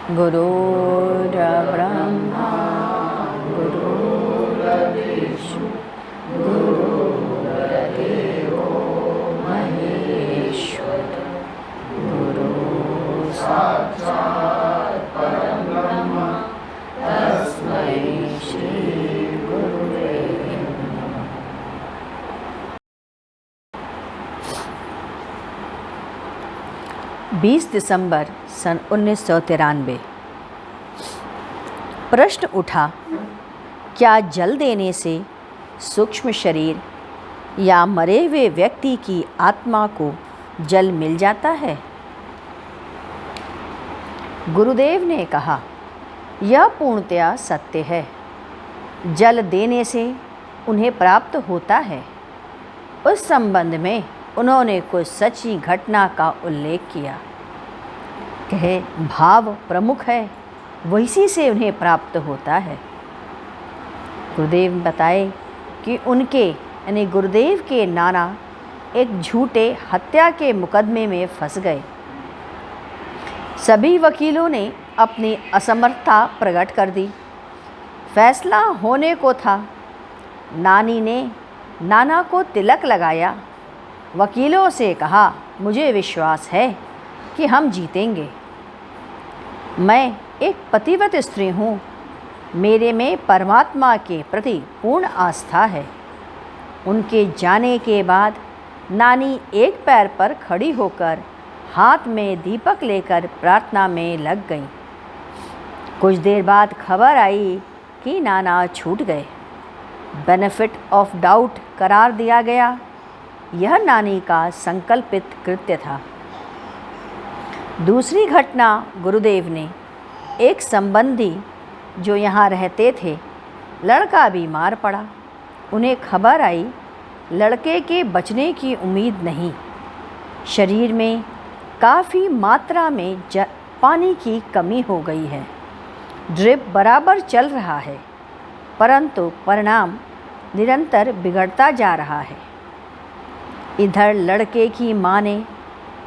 गुरुर्ब्रह्मा गुरुर्विष्णु गुरुर्देवो महेश्वर गुरु साक्षात् परब्रह्म तस्मै श्री गुरुवे नमः। 20 दिसंबर सन 1993। प्रश्न उठा, क्या जल देने से सूक्ष्म शरीर या मरे हुए व्यक्ति की आत्मा को जल मिल जाता है? गुरुदेव ने कहा, यह पूर्णतया सत्य है। जल देने से उन्हें प्राप्त होता है। उस संबंध में उन्होंने कुछ सच्ची घटना का उल्लेख किया। कहे, भाव प्रमुख है, वही से उन्हें प्राप्त होता है। गुरुदेव बताए कि उनके यानी गुरुदेव के नाना एक झूठे हत्या के मुकदमे में फंस गए। सभी वकीलों ने अपनी असमर्थता प्रकट कर दी। फैसला होने को था। नानी ने नाना को तिलक लगाया। वकीलों से कहा, मुझे विश्वास है कि हम जीतेंगे। मैं एक पतिव्रत स्त्री हूँ। मेरे में परमात्मा के प्रति पूर्ण आस्था है। उनके जाने के बाद नानी एक पैर पर खड़ी होकर हाथ में दीपक लेकर प्रार्थना में लग गई। कुछ देर बाद खबर आई कि नाना छूट गए। बेनिफिट ऑफ डाउट करार दिया गया। यह नानी का संकल्पित कृत्य था। दूसरी घटना, गुरुदेव ने एक संबंधी जो यहाँ रहते थे, लड़का बीमार पड़ा। उन्हें खबर आई लड़के के बचने की उम्मीद नहीं। शरीर में काफ़ी मात्रा में पानी की कमी हो गई है। ड्रिप बराबर चल रहा है, परंतु परिणाम निरंतर बिगड़ता जा रहा है। इधर लड़के की माँ ने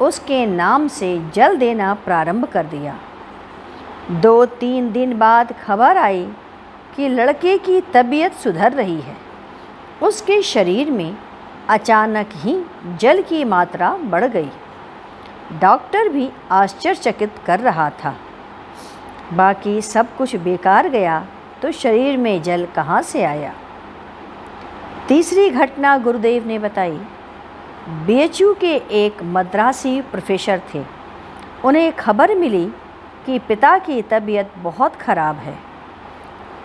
उसके नाम से जल देना प्रारंभ कर दिया। 2-3 दिन बाद खबर आई कि लड़के की तबीयत सुधर रही है। उसके शरीर में अचानक ही जल की मात्रा बढ़ गई। डॉक्टर भी आश्चर्यचकित कर रहा था। बाकी सब कुछ बेकार गया तो शरीर में जल कहाँ से आया? तीसरी घटना गुरुदेव ने बताई। BHU के एक मद्रासी प्रोफेसर थे। उन्हें खबर मिली कि पिता की तबीयत बहुत खराब है।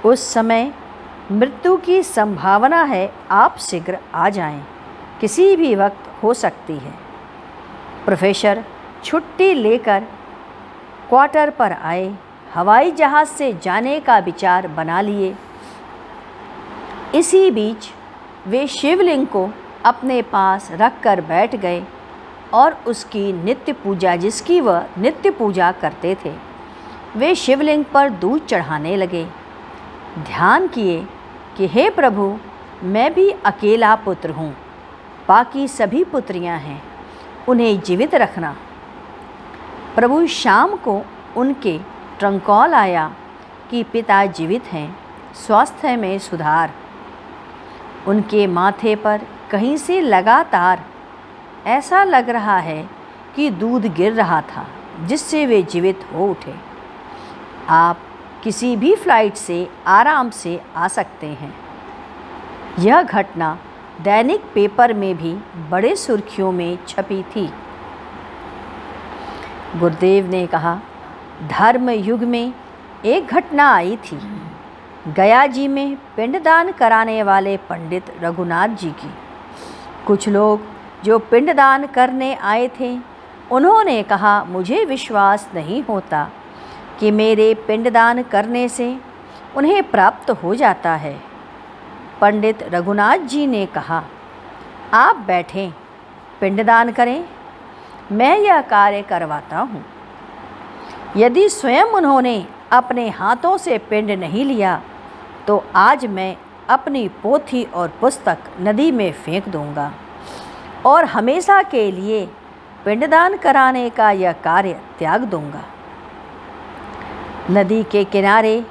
उस समय मृत्यु की संभावना है, आप शीघ्र आ जाएं, किसी भी वक्त हो सकती है। प्रोफेसर छुट्टी लेकर क्वार्टर पर आए। हवाई जहाज़ से जाने का विचार बना लिए। इसी बीच वे शिवलिंग को अपने पास रखकर बैठ गए और उसकी नित्य पूजा, जिसकी वह नित्य पूजा करते थे, वे शिवलिंग पर दूध चढ़ाने लगे। ध्यान किए कि हे प्रभु, मैं भी अकेला पुत्र हूँ, बाकी सभी पुत्रियाँ हैं, उन्हें जीवित रखना। प्रभु शाम को उनके ट्रंक कॉल आया कि पिता जीवित हैं, स्वास्थ्य में सुधार। उनके माथे पर कहीं से लगातार ऐसा लग रहा है कि दूध गिर रहा था, जिससे वे जीवित हो उठे। आप किसी भी फ्लाइट से आराम से आ सकते हैं। यह घटना दैनिक पेपर में भी बड़े सुर्खियों में छपी थी। गुरुदेव ने कहा, धर्म युग में एक घटना आई थी। गया जी में पिंडदान कराने वाले पंडित रघुनाथ जी की। कुछ लोग जो पिंडदान करने आए थे, उन्होंने कहा, मुझे विश्वास नहीं होता कि मेरे पिंडदान करने से उन्हें प्राप्त हो जाता है। पंडित रघुनाथ जी ने कहा, आप बैठें, पिंडदान करें, मैं यह कार्य करवाता हूँ। यदि स्वयं उन्होंने अपने हाथों से पिंड नहीं लिया तो आज मैं अपनी पोथी और पुस्तक नदी में फेंक दूंगा और हमेशा के लिए पिंडदान कराने का यह कार्य त्याग दूंगा। नदी के किनारे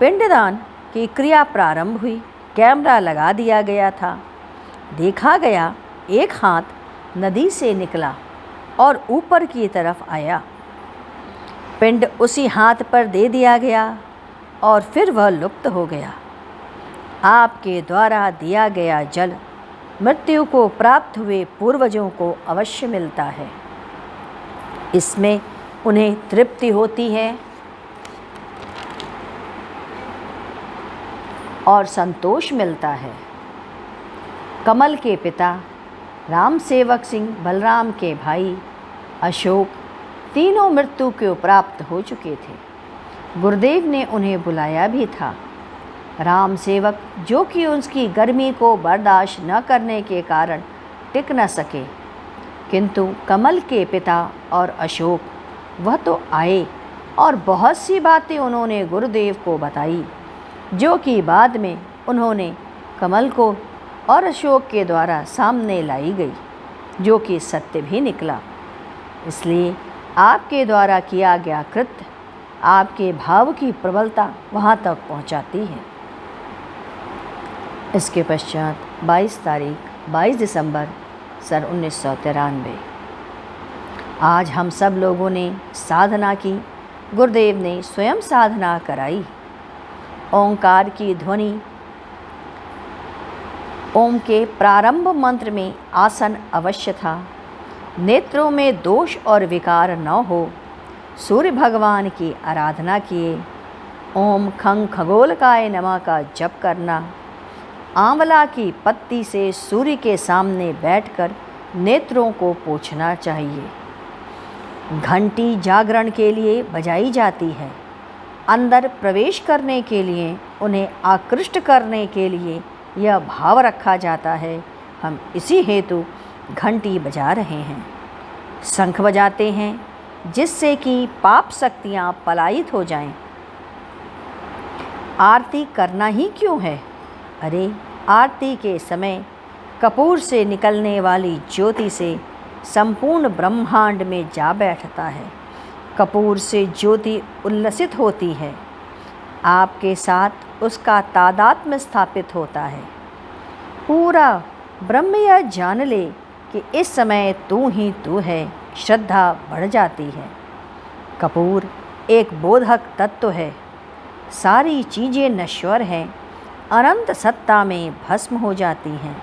पिंडदान की क्रिया प्रारंभ हुई। कैमरा लगा दिया गया था। देखा गया एक हाथ नदी से निकला और ऊपर की तरफ आया। पिंड उसी हाथ पर दे दिया गया और फिर वह लुप्त हो गया। आपके द्वारा दिया गया जल मृत्यु को प्राप्त हुए पूर्वजों को अवश्य मिलता है। इसमें उन्हें तृप्ति होती है और संतोष मिलता है। कमल के पिता राम सेवक सिंह, बलराम के भाई अशोक तीनों मृत्यु को प्राप्त हो चुके थे। गुरुदेव ने उन्हें बुलाया भी था। राम सेवक, जो कि उसकी गर्मी को बर्दाश्त न करने के कारण टिक न सके, किंतु कमल के पिता और अशोक वह तो आए और बहुत सी बातें उन्होंने गुरुदेव को बताई, जो कि बाद में उन्होंने कमल को और अशोक के द्वारा सामने लाई गई, जो कि सत्य भी निकला। इसलिए आपके द्वारा किया गया कृत्य आपके भाव की प्रबलता वहाँ तक पहुँचाती है। इसके पश्चात 22 दिसंबर सन 1993 आज हम सब लोगों ने साधना की। गुरुदेव ने स्वयं साधना कराई। ओंकार की ध्वनि, ओम के प्रारंभ मंत्र में आसन अवश्य था। नेत्रों में दोष और विकार न हो, सूर्य भगवान की आराधना किए। ओम खं खगोलकाय नमः का जप करना। आंवला की पत्ती से सूर्य के सामने बैठकर नेत्रों को पोंछना चाहिए। घंटी जागरण के लिए बजाई जाती है। अंदर प्रवेश करने के लिए, उन्हें आकृष्ट करने के लिए यह भाव रखा जाता है। हम इसी हेतु घंटी बजा रहे हैं, शंख बजाते हैं, जिससे कि पाप शक्तियाँ पलायित हो जाएं। आरती करना ही क्यों है? अरे, आरती के समय कपूर से निकलने वाली ज्योति से संपूर्ण ब्रह्मांड में जा बैठता है। कपूर से ज्योति उल्लसित होती है, आपके साथ उसका तादात्म्य स्थापित होता है। पूरा ब्रह्म यह जान ले कि इस समय तू ही तू है, श्रद्धा बढ़ जाती है। कपूर एक बोधक तत्व है। सारी चीज़ें नश्वर हैं, अनंत सत्ता में भस्म हो जाती हैं।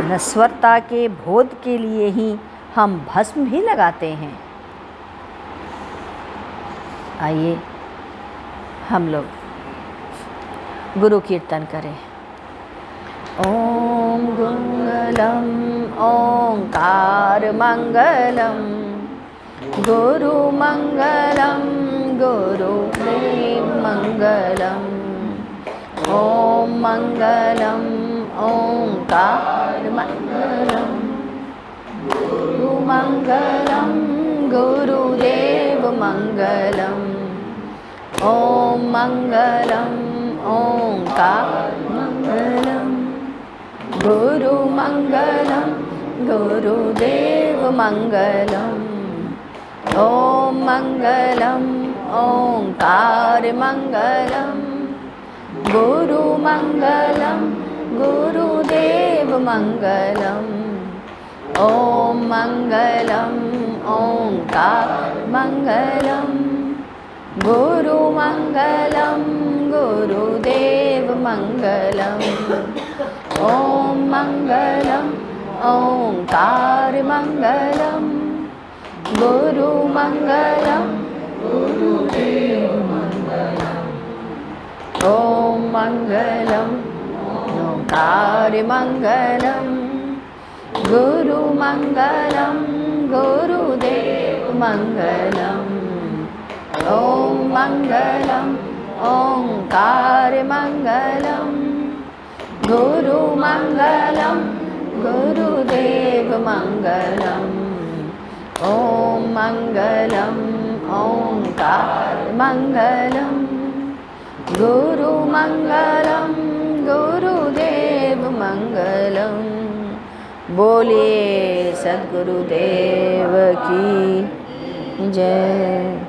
नश्वरता के बोध के लिए ही हम भस्म भी लगाते हैं। आइए हम लोग गुरु कीर्तन करें। ओम मंगलम ओंकार मंगलम, गुरु मंगलम गुरुदेव मंगलम। ओम मंगलम ओंकार मंगलम, गुरु मंगलम गुरुदेव मंगलम। ओम मंगलम ओंकार मंगलम, गुरु मंगलम गुरुदेव मंगलम। ओम मंगलम ओंकार मंगलम, गुरु मंगलम गुरुदेव मंगलम। ओम मंगलम ओंकार मंगलम, गुरु मंगलम गुरुदेव मंगलम। ओम मंगलम ओंकार मंगलम, गुरु मंगलम गुरुदेव मंगलम। ओम मंगलम ओंकार मंगलम, गुरु मंगलम गुरुदेव मंगलम। ओम मंगलम ओंकार मंगलम, गुरु मंगलम गुरुदेव मंगलम। ओम मंगलम ओंकार मंगलम, गुरु मंगलम गुरुदेव मंगलम। बोलिए सद्गुरुदेव की जय।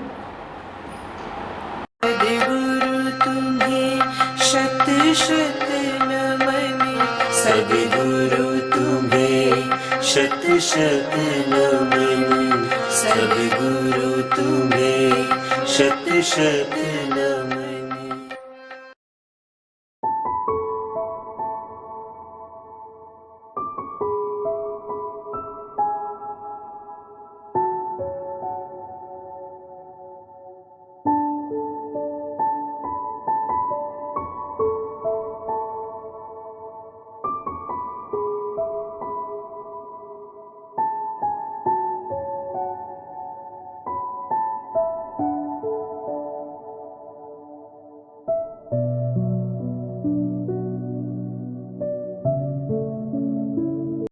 सद्गुरु तुम्हें शत शत नमन, सद्गुरु तुम्हें शत शत नमन।